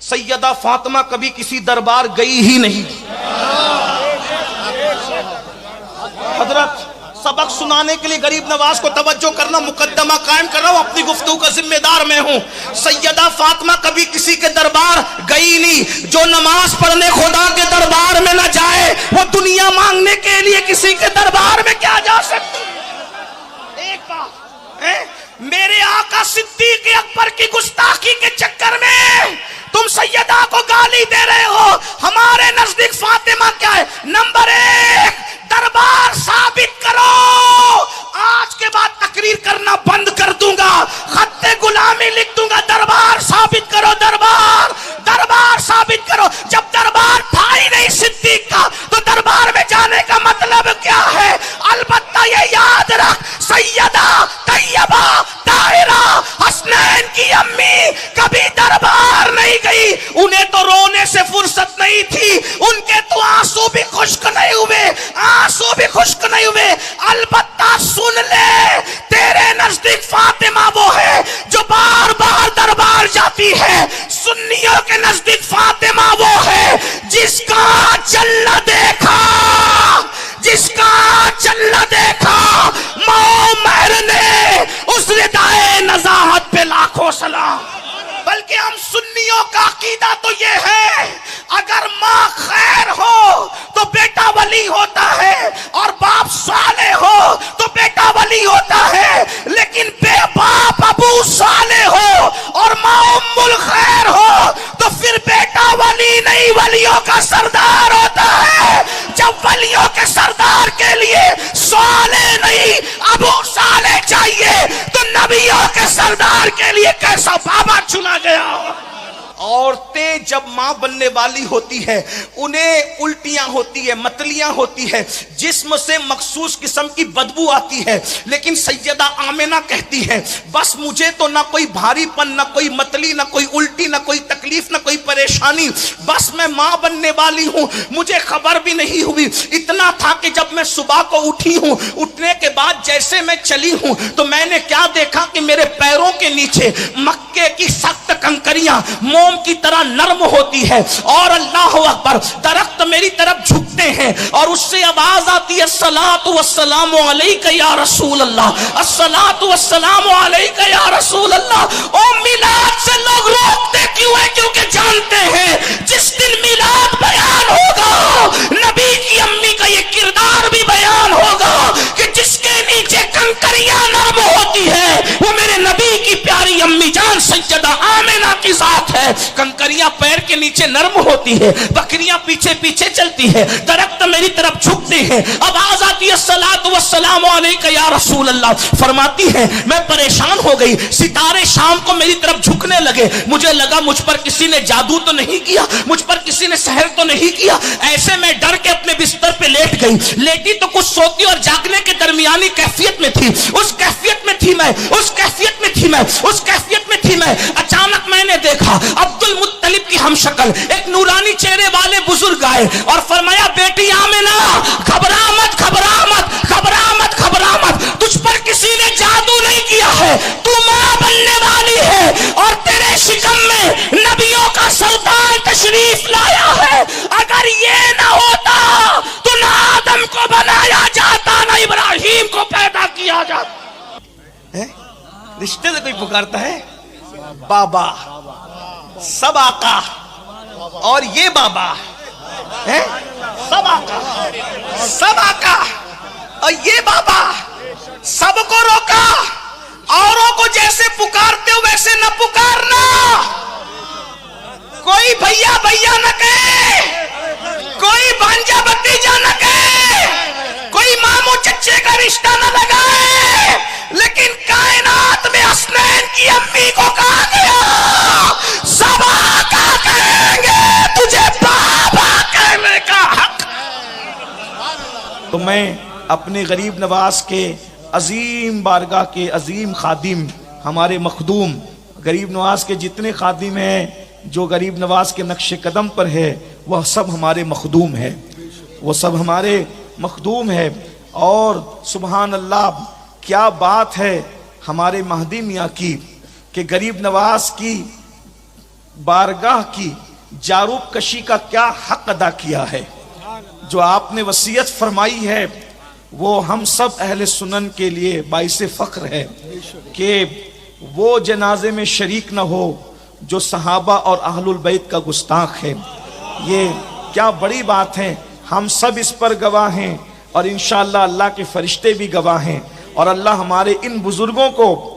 सैयदा फातिमा कभी किसी दरबार गई ही नहीं। हजरत सबक सुनाने के लिए गरीब नवाज को तवज्जो करना, मुकद्दमा कायम कर रहा हूं, अपनी गुफ्तगू का जिम्मेदार मैं हूं। सैयदा फातिमा कभी किसी के दरबार गई नहीं। जो नमाज पढ़ने खुदा के दरबार में न जाए वो दुनिया मांगने के लिए किसी के दरबार में क्या जा सकती। एक बात, मेरे आका सिद्दीक अकबर की गुस्ताखी के चक्कर में तुम सैयदा को गाली दे रहे हो। हमारे नजदीक फातिमा क्या है? नंबर 1 दरबार साबित करो। आज के बाद तकरीर करना बंद कर दूंगा, खत्ते गुलामी लिख दूंगा। दरबार साबित करो, दरबार साबित करो। जब दरबार था ही नहीं सिद्दीक का तो दरबार में जाने का मतलब क्या है? अलबत्ता ये याद रख, सैयदा तैयबा ताहिरा हसनैन की अम्मी कभी दरबार नहीं गई। उन्हें तो रोने से फुर्सत नहीं थी, उनके तो आंसू भी खुश्क नहीं हुए, अलबत्ता सुन ले, तेरे नजदीक फातिमा वो है जो बार बार दरबार जाती है। सुन्नियों के नजदीक फातिमा वो है जिसका चलना देखा मौमर ने उस रिदाए नज़ाहत पे लाखों सलाम। बल्कि हम सुन्नियों का अकीदा तो ये है, अगर माँ खैर हो तो बेटा वली होता है, और बाप साले हो तो बेटा वली होता है। लेकिन बेबाप अबू साले हो और माँ उम्मुल खैर हो तो फिर बेटा वली नहीं, वलियों का सरदार होता है। जब वलियों के सरदार के लिए साले नहीं अबू साले चाहिए तो नबियों के सरदार के लिए कैसा बाबा चुना गया। औरतें जब मां बनने वाली होती है उन्हें उल्टियां होती है, मतलियां होती है, जिस्म से मखसूस किस्म की बदबू आती है। लेकिन सैयदा आमिना कहती है बस मुझे तो ना कोई भारीपन, ना कोई मतली, ना कोई उल्टी, ना कोई तकलीफ, ना कोई परेशानी, बस मैं मां बनने वाली हूं, मुझे खबर भी नहीं हुई। इतना था कि जब मैं सुबह को उठी हूं, उठने के बाद जैसे मैं चली हूं तो मैंने क्या देखा कि मेरे पैरों के नीचे मक्के की सख्त कंकरियां मोम की तरह नरम होती है, और अल्लाह अकबर दरख्त मेरी तरफ झुकते हैं और उससे आवाज आती है सलातु वस्सलामु अलैका या रसूल अल्लाह, अस्सलातु वस्सलामु अलैका या रसूल अल्लाह। ओ मिलाद से लोग रोकते क्यों है? क्योंकि जानते हैं जिस दिन मिलाद बयान होगा नबी की अम्मी का ये किरदार भी बयान होगा कि जिसके नीचे कंकरियां नरम होती है वो मेरे नबी की प्यारी अम्मी जान सैयदा आमिना की जात है। कंकरियां पैर के नीचे नरम होती है, बकरियां पीछे पीछे चलती है, दरख्त मेरी तरफ झुकते हैं, आवाज आती है सलातु वस्सलामु अलैका या रसूल अल्लाह। फरमाती है मैं परेशान हो गई, सितारे शाम को मेरी तरफ झुकने लगे, मुझे लगा मुझ पर किसी ने जादू तो नहीं किया, मुझ पर किसी ने सहर तो नहीं किया। ऐसे में डर के अपने बिस्तर पे लेट गई। लेटी तो कुछ सोती और जागने के दरमियानी कैफियत में थी, उस कैफियत में थी मैं। अचानक मैंने देखा अब्दुल मुत्तलिब की हमशक्ल एक नूरानी चेहरे वाले बुजुर्ग आए और फरमाया बेटी आमिना घबरा मत, तुझ पर किसी ने जादू नहीं किया है, तू मां बनने वाली है और तेरे शिकम में नबियों का सरदार तशरीफ लाया है। अगर ये ना होता तो ना आदम को बनाया जाता, ना इब्राहिम को पैदा किया जाता। रिश्ते से कोई पुकारता है बाबा, सब आका, और ये बाबा है सब आका और ये बाबा, सबको रोका। औरों को जैसे पुकारते हो वैसे न पुकारना। कोई भैया भैया न कहे, कोई भांजा भतीजा न कहे, कोई मामू चच्चे का रिश्ता न लगाए, लेकिन कायनात में हसनैन की अम्मी को कहा गया सब आका कहेंगे, तुझे बाबा कहने का हक। तो मैं अपने गरीब नवाज के अजीम बारगाह के अजीम खादिम, हमारे मखदूम गरीब नवाज के जितने खादिम हैं जो गरीब नवाज के नक्श कदम पर है वह सब हमारे मखदूम है, वो सब हमारे मखदूम है। और सुबहान अल्लाह, क्या बात है हमारे महदी मियाँ की कि गरीब नवाज की बारगाह की जारूब कशी का क्या हक अदा किया है। जो आपने वसीयत फरमाई है वो हम सब अहले सुनन के लिए बाइसे फख्र है कि वो जनाजे में शरीक न हो जो सहाबा और अहलुल बैत का गुस्ताख है। ये क्या बड़ी बात है, हम सब इस पर गवाह हैं और इंशाअल्लाह अल्लाह के फरिश्ते भी गवाह हैं। और अल्लाह हमारे इन बुजुर्गों को